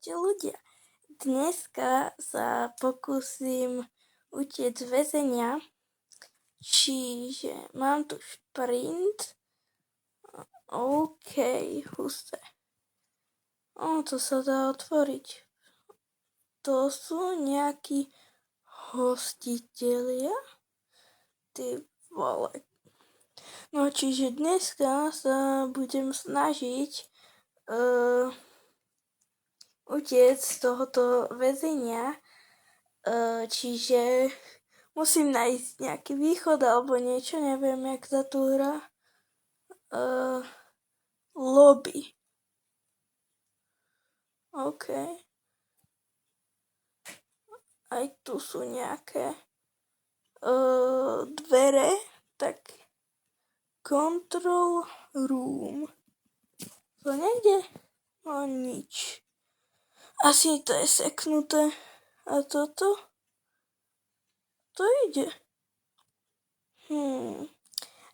Ahojte ľudia. Dneska sa pokúsim utiec z väzenia, čiže mám tu šprint. OK, husté. To sa dá otvoriť. To sú nejakí hostitelia? Ty vole. No čiže dneska sa budem snažiť utiec z tohoto väzenia, čiže musím nájsť nejaký východ alebo niečo, neviem, jak sa tu hrá. Lobby. OK. Aj tu sú nejaké dvere, tak control room. To nejde? No nič. Asi to je seknuté. A toto? To ide.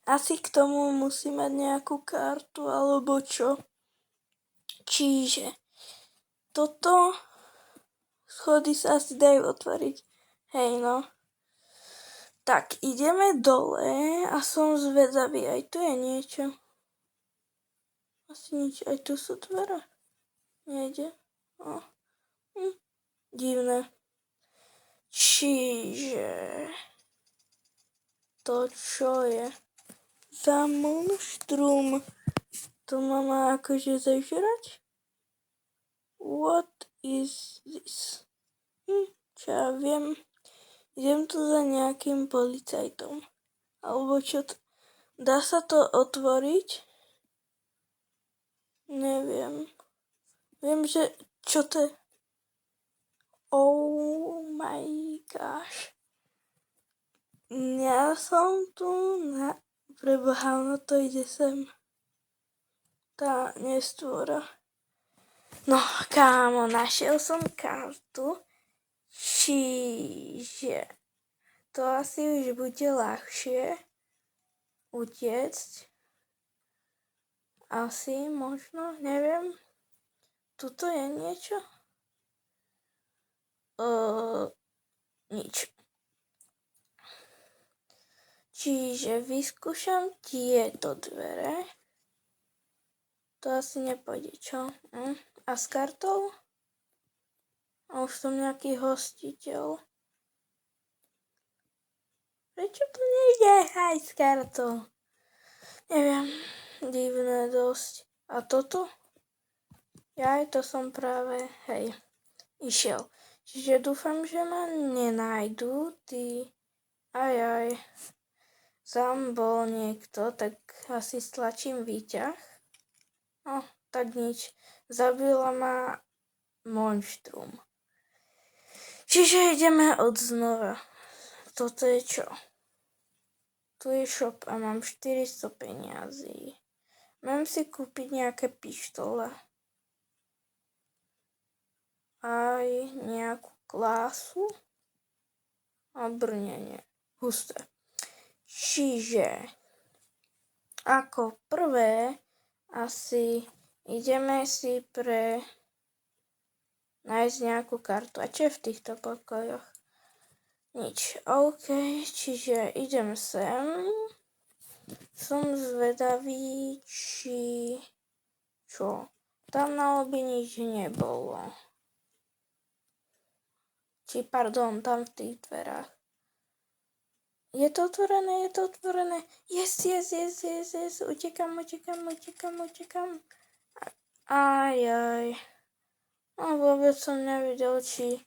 Asi k tomu musí mať nejakú kartu alebo čo. Čiže toto schody sa asi dajú otvoriť. Hej no. Tak ideme dole a som zvedavý. Aj tu je niečo. Asi nič. Aj tu sú dvere. Nejde. Divné. Čiže to čo je za monštrum? To má akože zažrať? What is this? Čo ja viem. Idem tu za nejakým policajtom. Alebo čo to? Dá sa to otvoriť? Neviem. Viem, že čo to je? Oh my gosh. Ja som tu preboha, ono to ide sem. Tá nestvora. No, kámo, našiel som kartu. Čiže to asi už bude ľahšie utiecť. Asi, možno, neviem. Tuto je niečo? Nič. Čiže vyskúšam tieto dvere. To asi nepôjde, čo? A s kartou? A už som nejaký hostiteľ. Prečo to nejde aj s kartou? Neviem, divné dosť. A toto? Jaj, to som práve, išiel. Čiže dúfam, že ma nenájdu, Ajaj. Tam bol niekto, tak asi stlačím výťah. No, tak nič. Zabila ma monštrum. Čiže ideme od znova. Toto je čo? Tu je shop a mám 400 peniazí. Mám si kúpiť nejaké pištole. Aj nejakú klásu. A brnenie. Husté. Čiže ako prvé asi ideme si nájsť nejakú kartu. A čo je v týchto pokojoch? Nič. OK, čiže idem sem. Som zvedavý, čo? Tam na lobby nič nebolo. Tam v tých dverách. Je to otvorené? Yes. Utekam. Ajaj. No vôbec som nevedel, či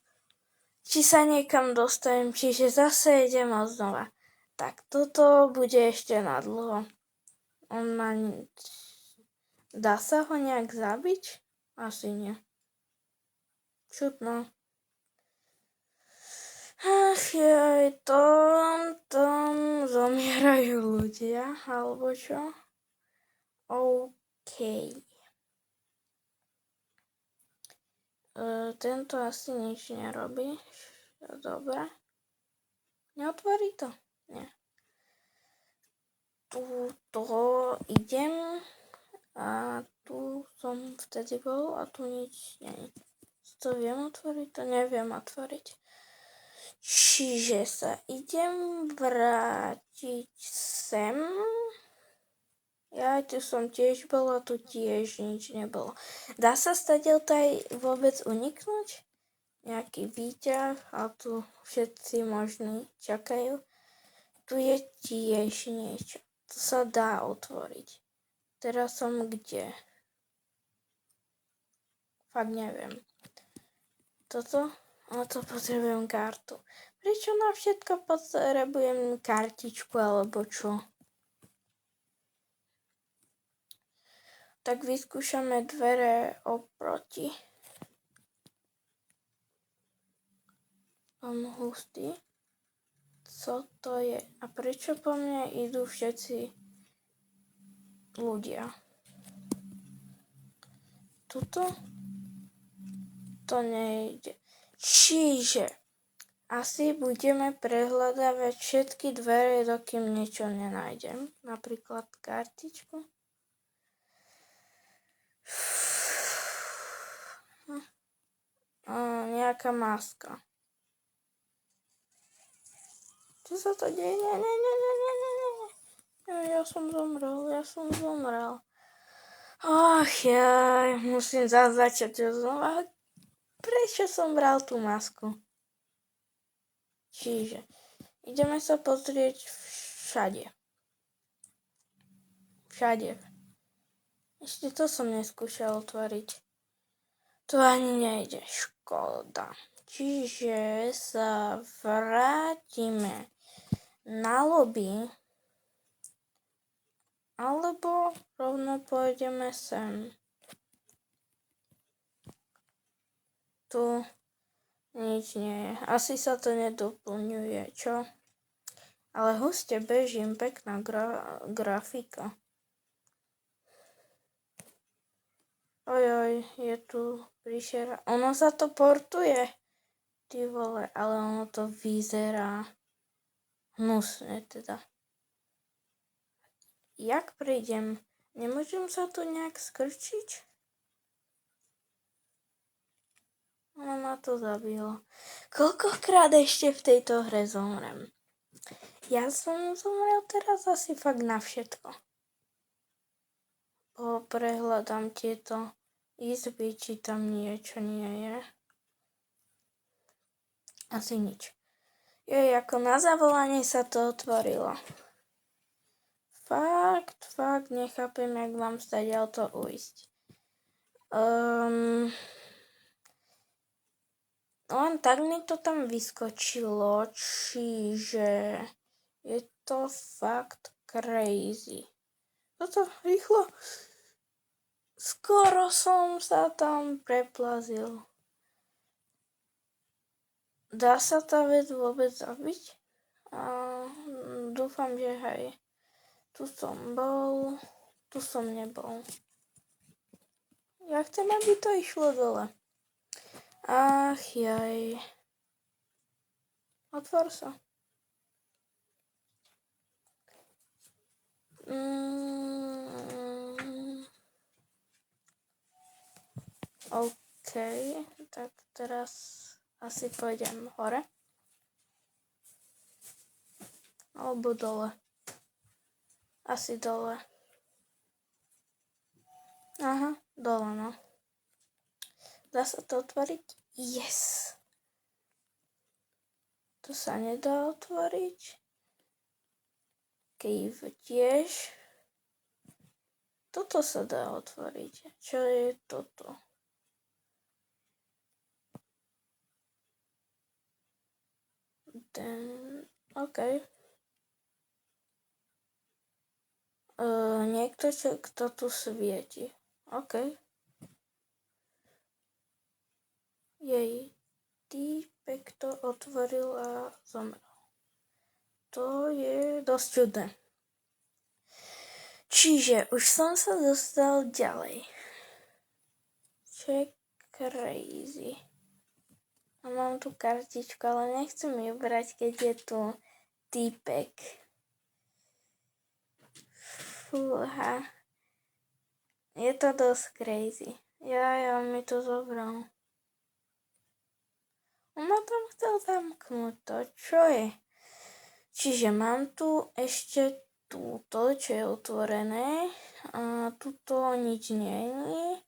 sa niekam dostanem, čiže zase idem znova. Tak toto bude ešte na dlho. Dá sa ho nejak zabiť? Asi nie. Čudno. Tam zomierajú ľudia, alebo čo? OK. Tento asi nič nerobí. Dobre. Neotvorí to? Nie. Tuto idem a tu som vtedy bol a tu nič nie je. To viem otvoriť? To neviem otvoriť. Čiže sa idem vrátiť sem. Ja tu som tiež bola, tu tiež nič nebolo. Dá sa stadiaľto aj vôbec uniknúť? Nejaký výťah a tu všetci možní čakajú. Tu je tiež niečo. To sa dá otvoriť. Teraz som kde? Fakt neviem. Toto? No to potrebujem kartu. Prečo na všetko potrebujem kartičku alebo čo? Tak vyskúšame dvere oproti. Mám hustý. Co to je? A prečo po mne idú všetci ľudia? Tuto? To nejde. Čiže asi budeme prehľadávať všetky dvere, dokým niečo nenájdem. Napríklad kartičku. Nejaká maska. Čo sa to deje? Nie. Ja som zomrel. Ach jaj, musím začať znova. Prečo som bral tú masku? Čiže ideme sa pozrieť všade. Ešte to som neskúšal otvoriť. To ani nejde, škoda. Čiže sa vrátime na lobby, alebo rovno pôjdeme sem. Tu nič nie je. Asi sa to nedoplňuje, čo? Ale huste bežím, pekná grafika. Ojoj, je tu príšera. Ono sa to portuje. Ty vole, ale ono to vyzerá hnusne teda. Jak prídem? Nemôžem sa tu nejak skrčiť? Ono ma to zabilo. Koľkokrát ešte v tejto hre zomrem? Ja som zomrel teraz asi fakt na všetko. Prehľadám tieto izby, či tam niečo nie je. Asi nič. Ako na zavolanie sa to otvorilo. Fakt nechápem, jak mám stadiaľto ujsť. Len tak mi to tam vyskočilo, čiže je to fakt crazy. Toto rýchlo. Skoro som sa tam preplazil. Dá sa tá vec vôbec zabiť? Dúfam, že hej. Tu som bol, tu som nebol. Ja chcem, aby to išlo dole. Ach jaj. Otvor sa. OK, tak teraz asi pôjdem hore. Alebo dole. Asi dole. Aha, dole, no. Dá sa to otvoriť? Yes. To sa nedá otvoriť. Cave tiež. Toto sa dá otvoriť. Čo je toto? OK. Niekto, kto tu svieti. OK. Jej. Týpek to otvoril a zomrel. To je dosť čudné. Čiže už som sa dostal ďalej. Čo je crazy. A mám tu kartičku, ale nechcem ju brať, keď je tu týpek. Fúha. Je to dosť crazy. Ja mi to zobral. ma tam chcel zamknúť? To čo je? Čiže mám tu ešte túto, čo je otvorené. A tuto nič nie je.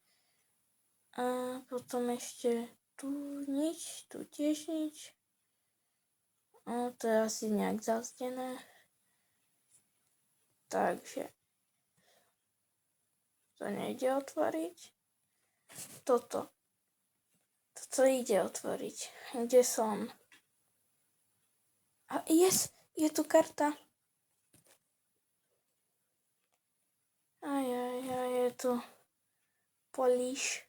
A potom ešte tu nič, tu tiež nič. A to je asi nejak zazdené. Takže to nejde otvoriť. Toto ide otvoriť. Kde som? A yes, je tu karta. Je tu Polish.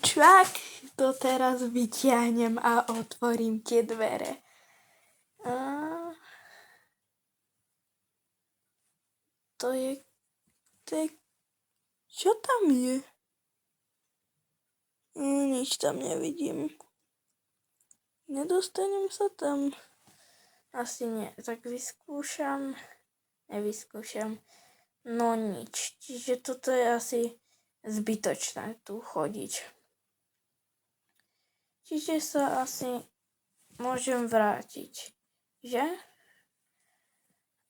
Čak to teraz vyťahnem a otvorím tie dvere. To je... Čo tam je? Nič tam nevidím. Nedostanem sa tam. Asi nie. Tak nevyskúšam. No nič. Čiže toto je asi zbytočné tu chodiť. Čiže sa asi môžem vrátiť. Že?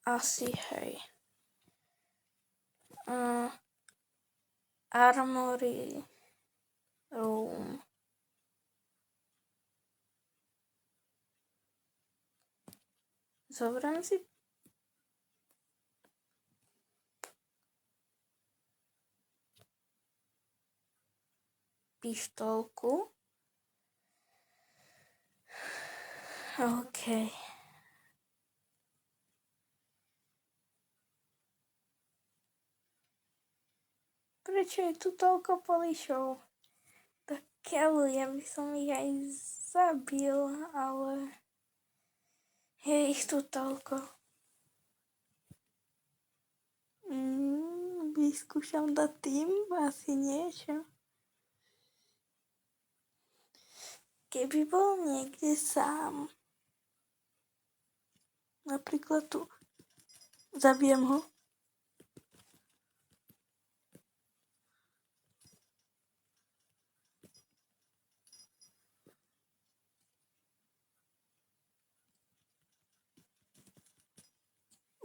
Asi hej. Armory room. Zoberiem si pištolku. OK. Prečo je tu toľko polišov? Tak keľu, ja by som ich aj zabil, ale je ich tu toľko. Vyskúšam dať tým asi niečo. Keby bol niekde sám. Napríklad tu. Zabijem ho.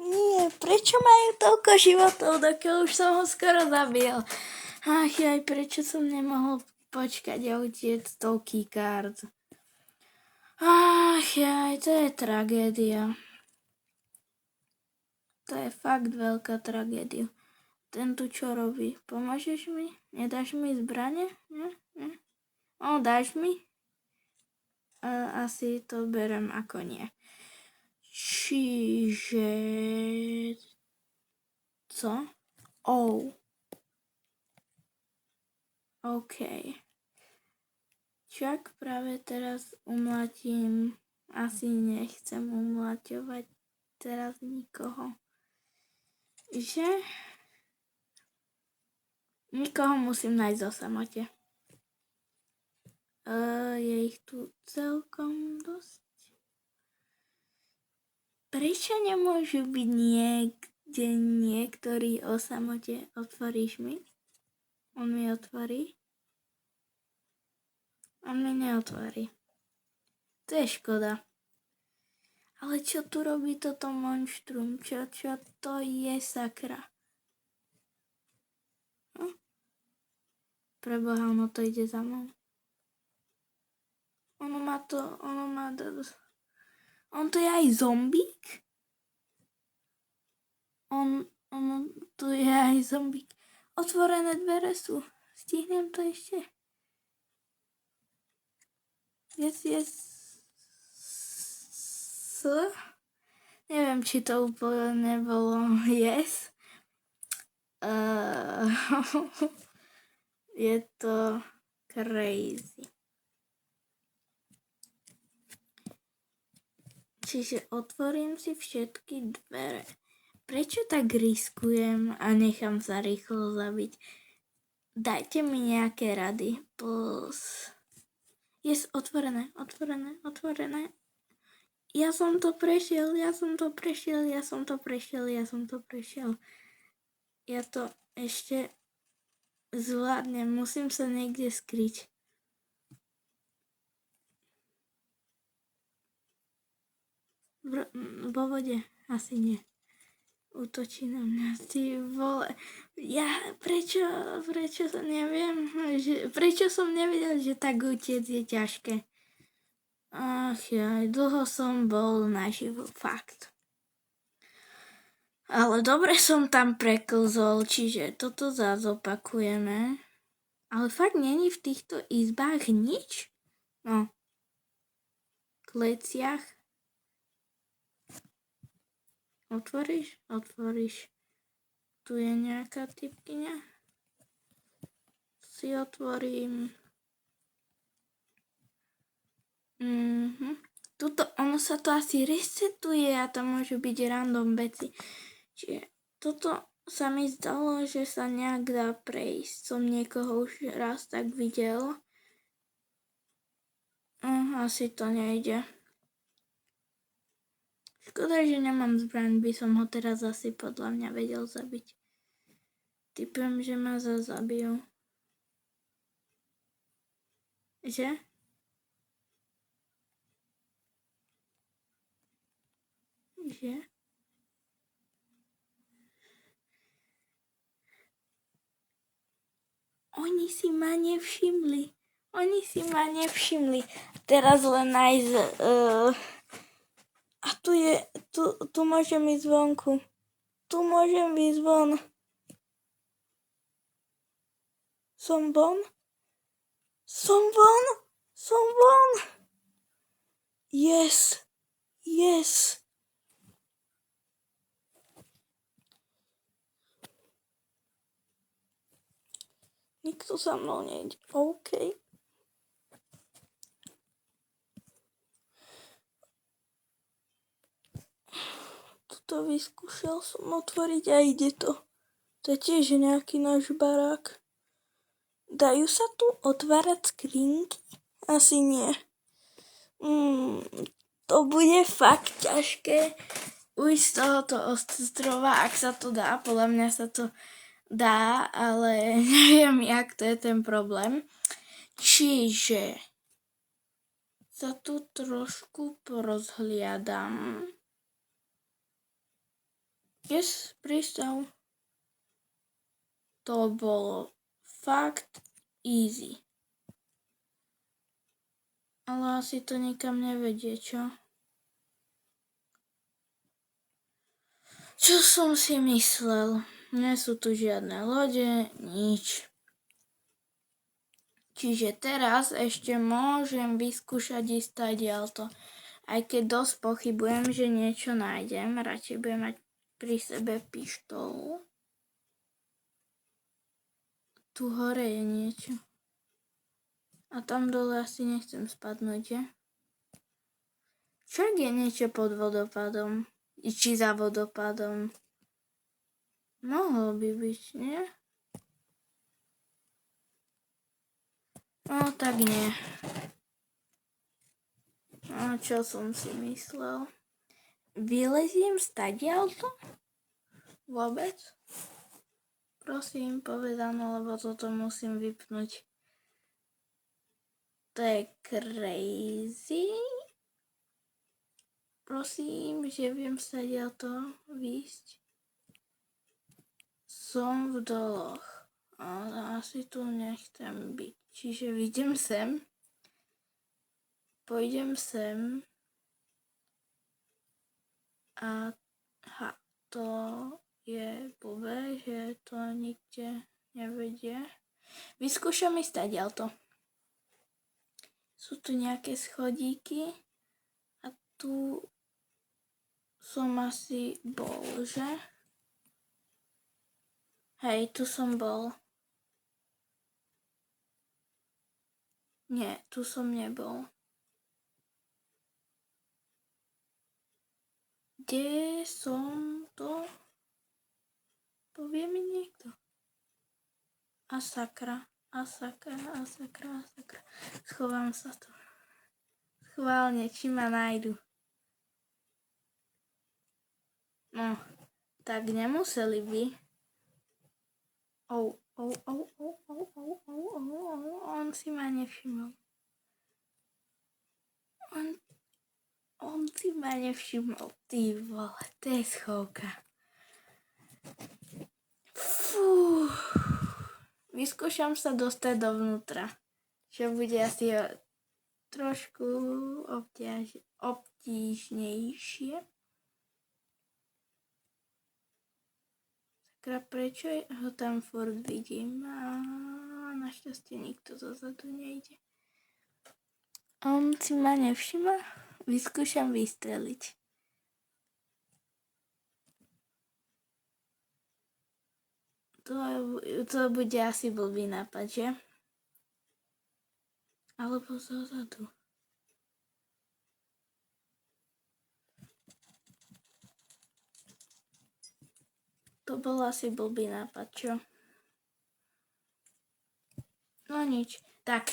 Nie, prečo majú toľko životov, dokiaľ už som ho skoro zabil? Prečo som nemohol počkať a utiec s tou keycard? To je tragédia. To je fakt veľká tragédia. Ten tu čo robí? Pomôžeš mi? Nedáš mi zbrane? Nie? Dáš mi? Asi to berem ako nie. Čiže... Co? OK. Čak práve teraz umlatím. Asi nechcem umlaťovať teraz nikoho. Že? Nikoho musím nájsť o samote. Je ich tu celkom dosť. Prečo nemôžu byť niekde niektorí o samote? Otvoríš mi? On mi otvorí? On mi neotvorí. To je škoda. Ale čo tu robí toto monštrum? Čo to je, sakra? Preboha, ono to ide za mnou. On to je aj zombík? Ono to je aj zombík. Otvorené dvere sú. Stihnem to ešte? Yes. Neviem, či to úplne bolo yes. Je to crazy. Čiže otvorím si všetky dvere. Prečo tak riskujem a nechám sa rýchlo zabiť? Dajte mi nejaké rady. Plus... Yes, otvorené. Ja som to prešiel. Ja to ešte zvládnem, musím sa niekde skryť. Vo vode? Asi nie. Útočí na mňa, ty vole. Prečo sa neviem, prečo som nevedel, že tak utiec je ťažké. Ach jaj, dlho som bol naživo, fakt. Ale dobre som tam preklzol, čiže toto zás opakujeme. Ale fakt není v týchto izbách nič? No. Kleciach. Otvoríš? Otvoríš. Tu je nejaká typkyňa. Si otvorím. Tuto, ono sa to asi resetuje a tam môžu byť random veci. Čiže toto sa mi zdalo, že sa nejak dá prejsť. Som niekoho už raz tak videl. Asi to nejde. Škoda, že nemám zbraň, by som ho teraz asi podľa mňa vedel zabiť. Typujem, že ma zabijú. Že? Že? Oni si ma nevšimli. Teraz len nájsť... A tu môžem ísť vonku. Tu môžem ísť von. Som von? Yes. Nikto za mnou nejde. OK. Tuto vyskúšal som otvoriť a ide to. To je tiež nejaký náš barák. Dajú sa tu otvárať skrinky? Asi nie. To bude fakt ťažké ujsť z tohoto ostrova, ak sa to dá. Podľa mňa sa to dá, ale neviem, jak to je ten problém. Čiže sa tu trošku porozhliadam. Yes, prístav. To bolo fakt easy. Ale asi to nikam nevedie, čo? Čo som si myslel? Nie sú tu žiadne lode, nič. Čiže teraz ešte môžem vyskúšať ísť tadiaľto. Aj keď dosť pochybujem, že niečo nájdem. Radšej budem mať pri sebe pištolu. Tu hore je niečo. A tam dole asi nechcem spadnúť, že? Však je niečo pod vodopádom. Či za vodopádom. Mohlo by byť, nie? No, tak nie. No, čo som si myslel? Vyleziem stadiaľto? Vôbec? Prosím, povedano, lebo toto musím vypnúť. To je crazy. Prosím, že viem stadiaľto výjsť. Som v doloch. Ale asi tu nechcem byť. Čiže vidím sem. Pôjdem sem. A to je blbé, že to nikde nevedie. Vyskúšam ísť stadiaľto. Sú tu nejaké schodíky a tu som asi bol, že? Hej, tu som bol. Nie, tu som nebol. Kde som to? Povie mi niekto. A sakra. Schovám sa tu. Schválne, či ma nájdu. No, tak nemuseli by. On si ma nevšimol. On si ma nevšimol, ty vole, to je schovka. Fú. Vyskúšam sa dostať dovnútra, čo bude asi trošku obtížnejšie. Sakra, prečo ho tam furt vidím? A našťastie nikto dozadu nejde. On si ma nevšima? Vyskúšam vystreliť. To bude asi blbý nápad, že? Alebo zozadu. To bol asi blbý nápad, čo? No nič. Tak,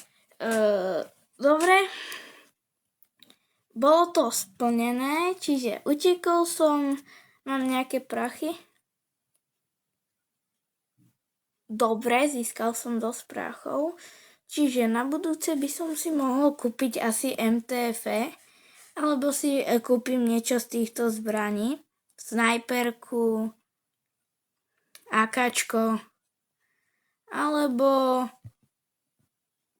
dobre. Bolo to splnené, čiže utekol som, mám nejaké prachy. Dobre, získal som dosť prachov. Čiže na budúce by som si mohol kúpiť asi MTF, alebo si kúpim niečo z týchto zbraní. Snajperku, AKčko, alebo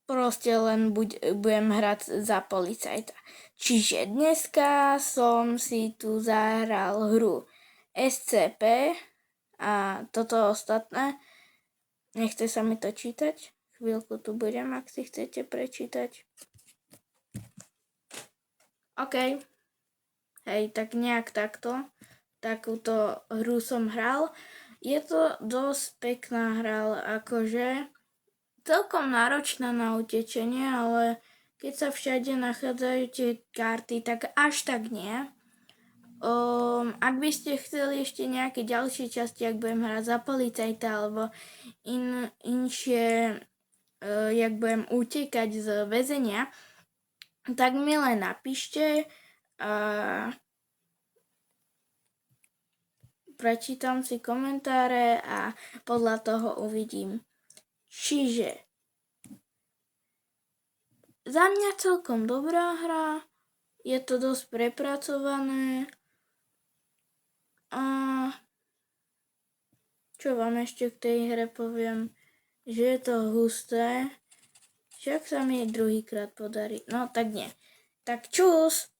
proste len budem hrať za policajta. Čiže dneska som si tu zahral hru SCP a toto ostatné. Nechce sa mi to čítať. Chvíľku tu budem, ak si chcete prečítať. OK. Hej, tak nejak takto. Takúto hru som hral. Je to dosť pekná hra, akože celkom náročná na utečenie, ale keď sa všade nachádzajú tie karty, tak až tak nie. Ak by ste chceli ešte nejaké ďalšie časti, ak budem hrať za policajta alebo inšie, jak budem utekať z väzenia, tak mi len napíšte a prečítam si komentáre a podľa toho uvidím. Čiže za mňa celkom dobrá hra, je to dosť prepracované a čo vám ešte k tej hre poviem, že je to husté, však sa mi druhýkrát podarí, no tak nie. Tak čus!